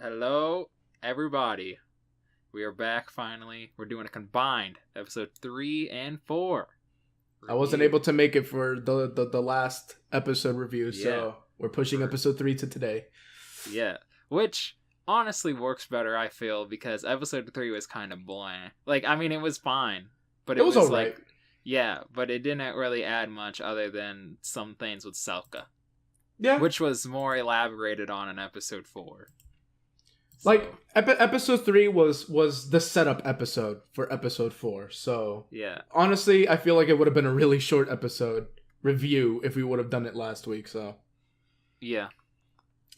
Hello, everybody. We are back finally. We're doing a combined episode 3 and 4. I wasn't able to make it for the last episode review, Yeah. so we're pushing episode 3 to today. Yeah, which honestly works better, I feel, because episode 3 was kind of bland. It was fine, but It was alright. Yeah, but it didn't really add much other than some things with Selka. Yeah. Which was more elaborated on in episode 4. So, episode 3 was the setup episode for episode 4. So yeah. Honestly, I feel like it would have been a really short episode review if we would have done it last week. So yeah.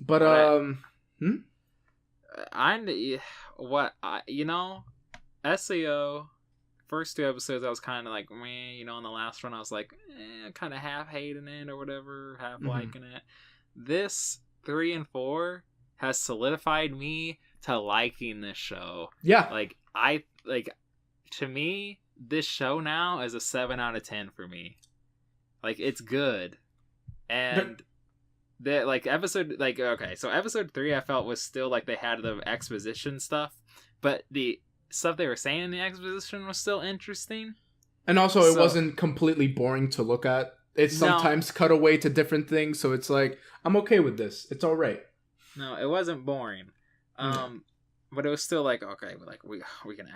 But SAO first 2 episodes I was kind of like meh, and the last one I was like kind of half hating it or whatever, half liking it. This 3 and 4 has solidified me to liking this show. Yeah. To me, this show now is a 7 out of 10 for me. It's good. And episode 3 I felt was still they had the exposition stuff, but the stuff they were saying in the exposition was still interesting. And also it wasn't completely boring to look at. It's sometimes cut away to different things, so it's like, I'm okay with this. It's all right. No, it wasn't boring. But it was still okay, we're gonna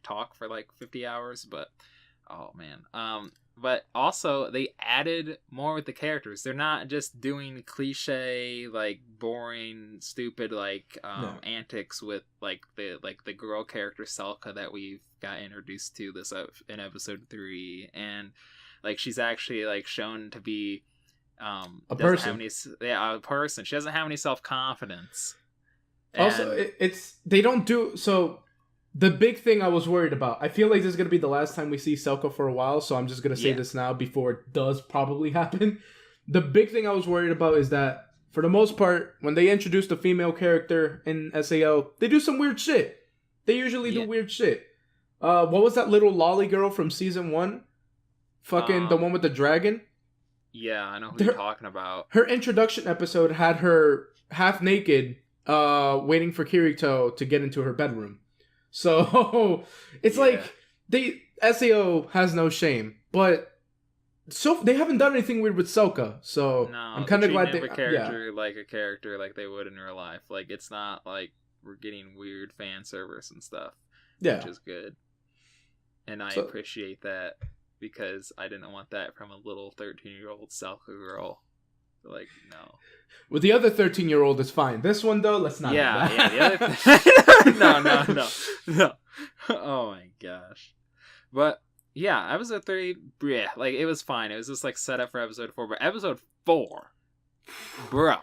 talk for 50 hours, but oh man. But also they added more with the characters. They're not just doing cliche boring stupid antics with the girl character Selka that we've got introduced to this in episode 3, and she's actually shown to be a person. A person. She doesn't have any self-confidence. Also, they don't do so. The big thing I was worried about, I feel like this is going to be the last time we see Selka for a while, so I'm just going to say this now before it does probably happen. The big thing I was worried about is that, for the most part, when they introduce a female character in SAO, they do some weird shit. They usually do weird shit. What was that little lolly girl from season 1? Fucking the one with the dragon? Yeah, I know who you're talking about. Her introduction episode had her half naked, waiting for Kirito to get into her bedroom. So it's SAO has no shame, but they haven't done anything weird with Selka. So no, I'm kind of glad they a character like a character like they would in real life. It's not we're getting weird fan service and stuff. Yeah, which is good, and I appreciate that because I didn't want that from a little 13-year-old Selka girl. No. With the other 13-year-old, it's fine. This one, though, let's not. Yeah, the other. No. Oh my gosh. But yeah, episode 3, it was fine. It was just set up for episode 4, but episode 4, bro.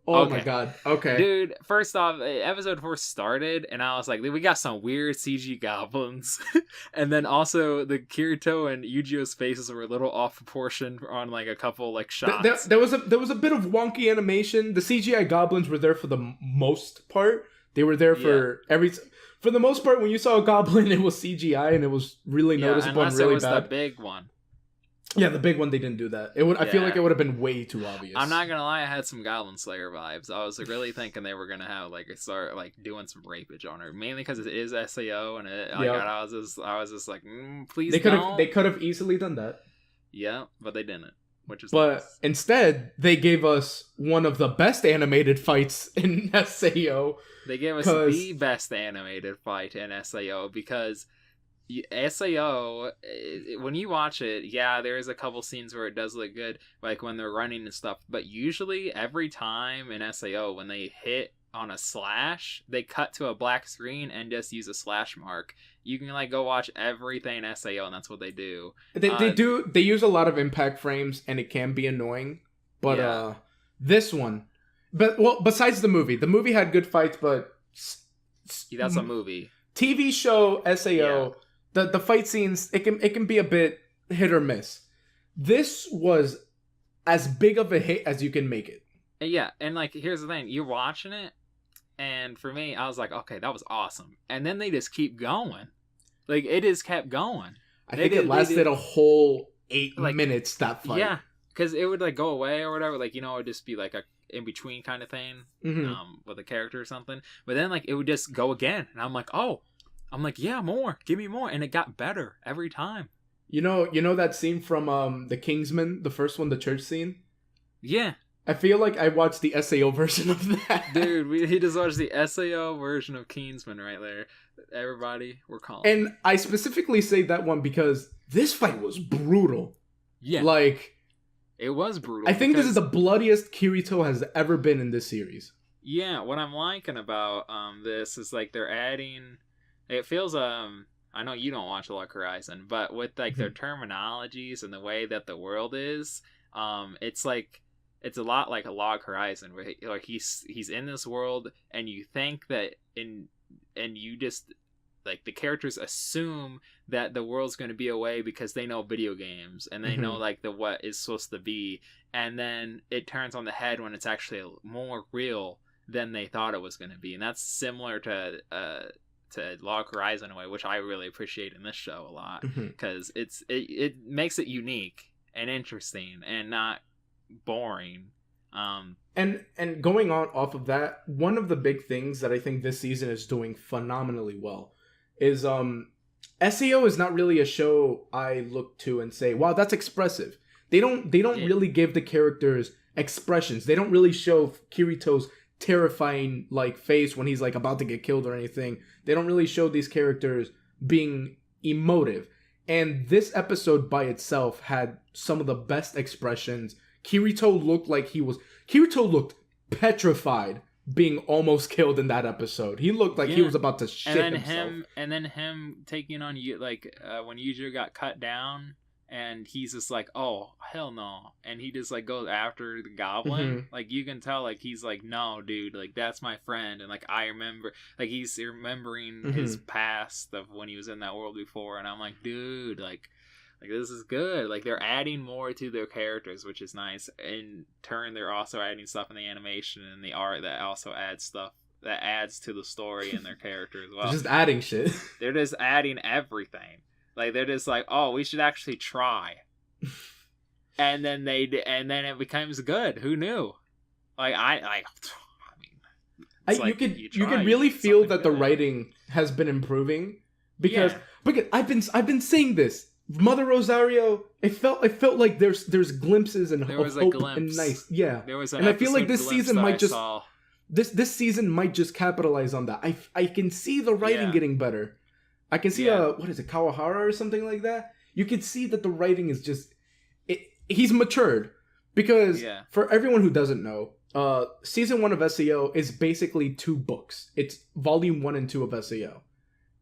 Oh my god. Okay. Dude, first off, episode 4 started, and I was like, we got some weird CG goblins. And then also, the Kirito and Yujio's faces were a little off proportion on a couple shots. There was a bit of wonky animation. The CGI goblins were there for the most part. They were there for for the most part, when you saw a goblin, it was CGI, and it was really noticeable and really bad. Unless it was the big one. Yeah, the big one, they didn't do that. I feel like it would have been way too obvious. I'm not gonna lie, I had some Goblin Slayer vibes. I was really thinking they were gonna have start doing some rapage on her, mainly because it is SAO, and I was just like, please. They could have easily done that. Yeah, but they didn't, which is but nice. Instead they gave us one of the best animated fights in SAO. They gave us the best animated fight in SAO because. SAO, when you watch it, there's a couple scenes where it does look good, when they're running and stuff, but usually every time in SAO when they hit on a slash, they cut to a black screen and just use a slash mark. You can go watch everything in SAO, and that's what they do. They use a lot of impact frames, and it can be annoying, but this one, besides the movie had good fights, but that's a movie. TV show SAO. The fight scenes, it can be a bit hit or miss. This was as big of a hit as you can make it. Yeah, and here's the thing, you're watching it, and for me, I was like, okay, that was awesome. And then they just keep going. It just kept going. I think it lasted a whole 8 minutes, that fight. Yeah, because it would go away or whatever. It would just be in between kind of thing, Mm-hmm. with a character or something. But then like it would just go again, and I'm like, oh, yeah, more, give me more, and it got better every time. You know that scene from the Kingsman, the first one, the church scene. Yeah. I feel like I watched the SAO version of that. Dude, he just watched the SAO version of Kingsman right there. Everybody, we're calling. And I specifically say that one because this fight was brutal. Yeah. Like, it was brutal. I think this is the bloodiest Kirito has ever been in this series. Yeah, what I'm liking about this is like they're adding, it feels I know you don't watch a lot of Horizon, but with like their terminologies and the way that the world is, it's like it's a lot like a Log Horizon, where like he's in this world, and you think that and you just like the characters assume that the world's going to be away because they know video games and they know like the what is supposed to be, and then it turns on the head when it's actually more real than they thought it was going to be, and that's similar to Log Horizon in a way, which I really appreciate in this show a lot, because it makes it unique and interesting and not boring. And going on off of that, one of the big things that I think this season is doing phenomenally well is SEO is not really a show I look to and say, wow, that's expressive. They don't really give the characters expressions. They don't really show Kirito's terrifying like face when he's like about to get killed or anything. They don't really show these characters being emotive. And this episode by itself had some of the best expressions. Kirito looked petrified being almost killed in that episode. He looked like he was about to shit himself. And then him taking on you, like when Yujiro got cut down, and he's just like, oh hell no, and he just like goes after the Goblin. Like you can tell, like he's like, no dude, like that's my friend, and like I remember, like he's remembering his past of when he was in that world before, and I'm like, dude, like this is good. Like they're adding more to their characters, which is nice. In turn, they're also adding stuff in the animation and the art that also adds stuff that adds to the story and their character as well. They're just adding shit. They're just adding everything. Like they're just like, oh, we should actually try, and then it becomes good. Who knew? Like I mean, you could really feel that the writing has been improving because I've been saying this. Mother Rosario, it felt like there's glimpses and hope and nice, yeah. There was and I feel like this season might just this season might just capitalize on that. I can see the writing getting better. I can see what is it, Kawahara or something like that. You can see that the writing is just he's matured because for everyone who doesn't know, season 1 of SEO is basically 2 books. It's volume 1 and 2 of SEO,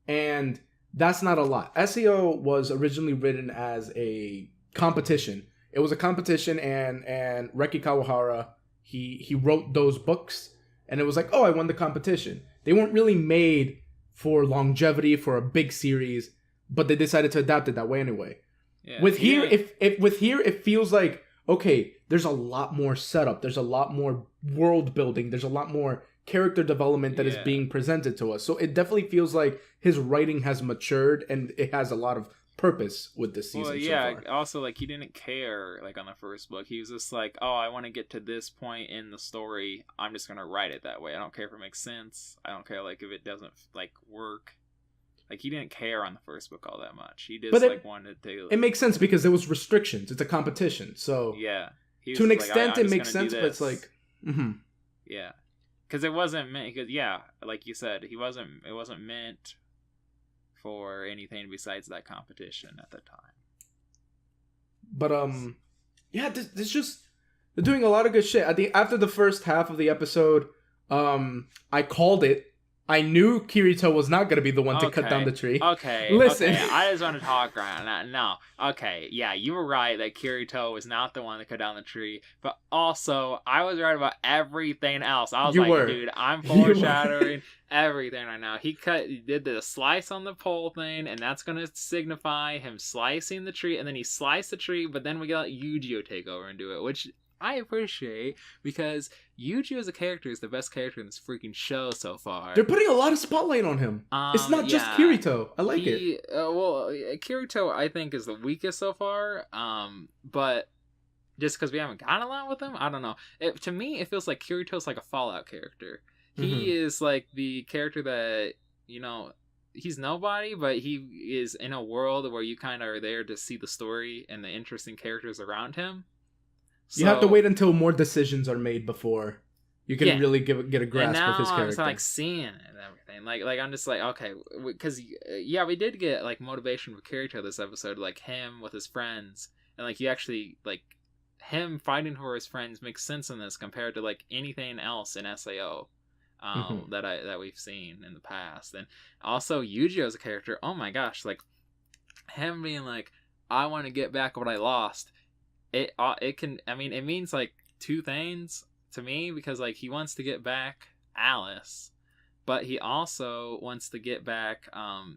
and that's not a lot. SEO was originally written as a competition. It was a competition, and Reki Kawahara, he wrote those books, and it was like, oh, I won the competition. They weren't really made for longevity, for a big series, but they decided to adapt it that way anyway. Yeah. With here, it feels like, okay, there's a lot more setup. There's a lot more world building. There's a lot more character development that is being presented to us. So it definitely feels like his writing has matured and it has a lot of purpose with this season. Well, so far. Also, like, he didn't care, like, on the first book. He was just like, oh, I want to get to this point in the story. I'm just going to write it that way. I don't care if it makes sense. I don't care, like, if it doesn't, like, work. Like, he didn't care on the first book all that much. He just, wanted to... Like, it makes sense because there was restrictions. It's a competition, so... Yeah. To an extent, it makes sense, but it's like... Yeah. Because it wasn't meant... Cause, like you said, it wasn't meant for anything besides that competition at the time. But, this just... They're doing a lot of good shit. After the first half of the episode, I called it. I knew Kirito was not going to be the one to cut down the tree. Okay. Listen. Okay. I just want to talk right now. No. Okay. Yeah, you were right that Kirito was not the one to cut down the tree. But also, I was right about everything else. I was dude, I'm foreshadowing everything right now. He did the slice on the pole thing, and that's going to signify him slicing the tree. And then he sliced the tree, but then we got Yujiro take over and do it, which... I appreciate, because Yuji as a character is the best character in this freaking show so far. They're putting a lot of spotlight on him. It's not just Kirito. I like it. Kirito, I think, is the weakest so far. But just because we haven't gotten a lot with him. I don't know. To me, it feels like Kirito's like a Fallout character. He is like the character that, you know, he's nobody, but he is in a world where you kind of are there to see the story and the interesting characters around him. So, you have to wait until more decisions are made before you can really get a grasp of his character. I'm just, like, seeing it and everything. Like I'm just like, okay, because yeah, we did get like motivation for Kirito this episode, like him with his friends, and like you actually like him fighting for his friends makes sense in this compared to like anything else in SAO. That we've seen in the past. And also Yu-Gi-Oh's a character, oh my gosh, like him being like, I want to get back what I lost. It can, I mean, it means like two things to me, because like he wants to get back Alice, but he also wants to get back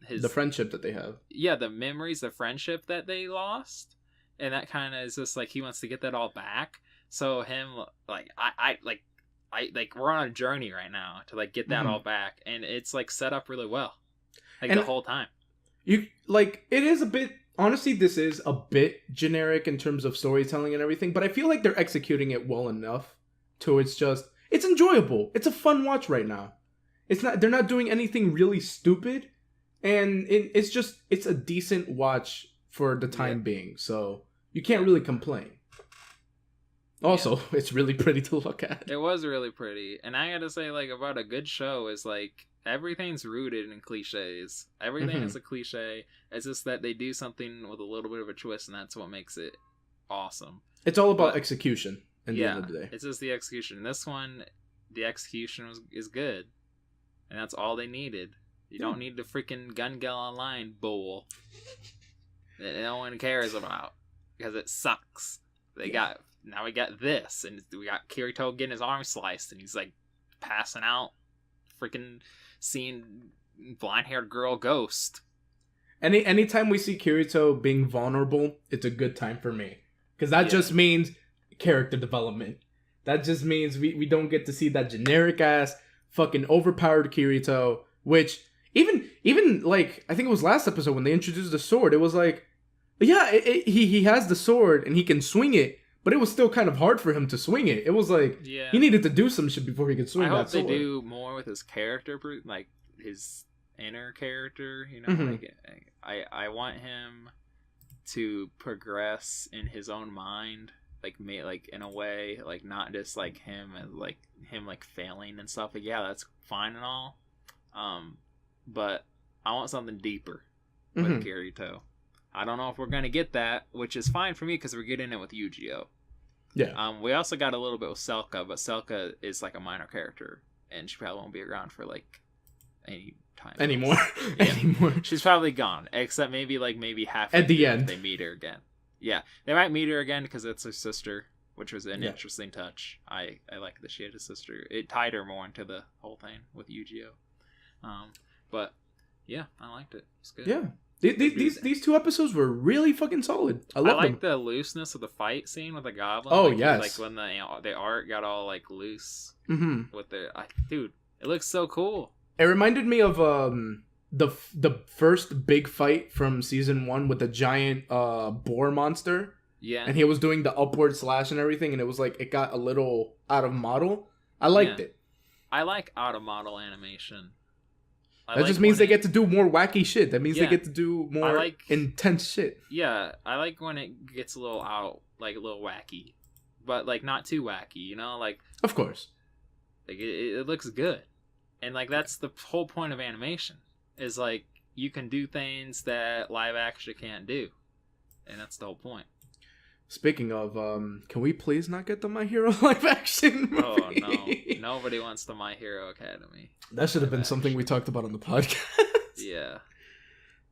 the friendship that they have. Yeah, the memories, the friendship that they lost. And that kind of is just like he wants to get that all back. So him, like I we're on a journey right now to like get that all back, and it's like set up really well, like, and the whole time. You like, it is a bit, honestly, this is a bit generic in terms of storytelling and everything, but I feel like they're executing it well enough to it's enjoyable. It's a fun watch right now. They're not doing anything really stupid, and it's a decent watch for the time being. So you can't really complain. Also, it's really pretty to look at. It was really pretty. And I gotta say, like, about a good show is, like, everything's rooted in cliches. Everything is a cliche. It's just that they do something with a little bit of a twist, and that's what makes it awesome. It's all about execution at the end of the day. It's just the execution. This one, the execution is good. And that's all they needed. You don't need the freaking Gun Gale Online bull that no one cares about, because it sucks. Now we got this, and we got Kirito getting his arm sliced, and he's like passing out, freaking seeing blonde-haired girl ghost. Anytime we see Kirito being vulnerable, it's a good time for me, because that just means character development. That just means we don't get to see that generic ass fucking overpowered Kirito, which even like I think it was last episode when they introduced the sword, it was like, he has the sword and he can swing it. But it was still kind of hard for him to swing it. It was like, he needed to do some shit before he could swing that sword. I hope they do more with his character, like his inner character. You know, like I want him to progress in his own mind, like in a way, like not just like him failing and stuff. Like, yeah, that's fine and all. But I want something deeper with Kirito. I don't know if we're going to get that, which is fine for me because we're getting it with Yu-Gi-Oh! Yeah. We also got a little bit with Selka, but Selka is like a minor character, and she probably won't be around for like any time anymore. Anymore. She's probably gone, except maybe halfway at the end they meet her again. Yeah, they might meet her again because it's her sister, which was an interesting touch. I like that she had a sister. It tied her more into the whole thing with Yu-Gi-Oh! But yeah, I liked it. It's good. Yeah. These two episodes were really fucking solid. I like the looseness of the fight scene with the Goblin. Oh, yes. Like when the art got all like loose with dude, it looks so cool. It reminded me of the first big fight from season 1 with the giant boar monster. Yeah. And he was doing the upward slash and everything, and it was like it got a little out of model. I liked it. I like out of model animation. That just means they get to do more wacky shit. That means they get to do more intense shit. Yeah, I like when it gets a little out, like a little wacky, but like not too wacky, you know? Like, of course, like it looks good, and like that's the whole point of animation. Is like you can do things that live action can't do, and that's the whole point. Speaking of, can we please not get the My Hero live action movie? Oh no, nobody wants the My Hero Academy. That should have been something we talked about on the podcast. Yeah.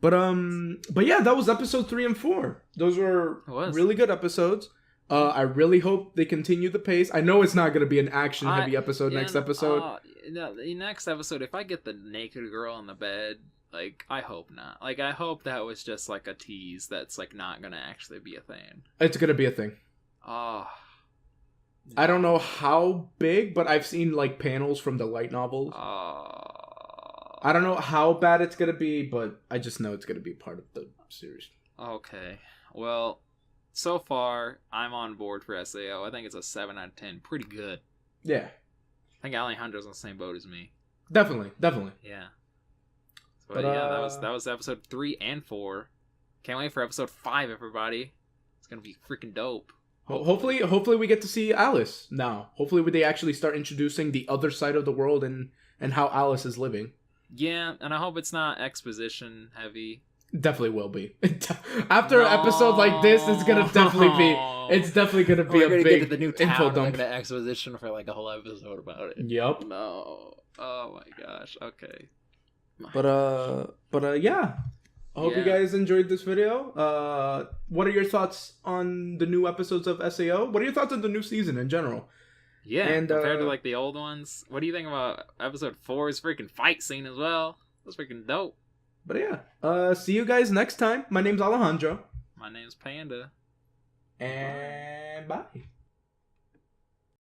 But yeah, that was episode 3 and 4. Those were really good episodes. I really hope they continue the pace. I know it's not going to be an action heavy episode next episode. The next episode, if I get the naked girl in the bed, like, I hope not. Like, I hope that was just like a tease that's like not going to actually be a thing. It's going to be a thing. Oh. I don't know how big, but I've seen like panels from the light novels. I don't know how bad it's going to be, but I just know it's going to be part of the series. Okay. Well, so far, I'm on board for SAO. I think it's a 7 out of 10. Pretty good. Yeah. I think Alejandro's on the same boat as me. Definitely. Yeah. But yeah, that was episode 3 and 4. Can't wait for episode 5, everybody. It's gonna be freaking dope. Hopefully we get to see Alice now. Hopefully they actually start introducing the other side of the world and how Alice is living. Yeah, and I hope it's not exposition heavy. Definitely will be. After an episode like this, it's gonna definitely be. It's definitely gonna be a big get to the new town info dump. And an exposition for like a whole episode about it. Yup. No. Oh my gosh. Okay. But yeah. I hope you guys enjoyed this video. What are your thoughts on the new episodes of SAO? What are your thoughts on the new season in general? Yeah, and compared to like the old ones, what do you think about episode 4's freaking fight scene as well? That's freaking dope. But yeah, see you guys next time. My name's Alejandro. My name's Panda. And bye.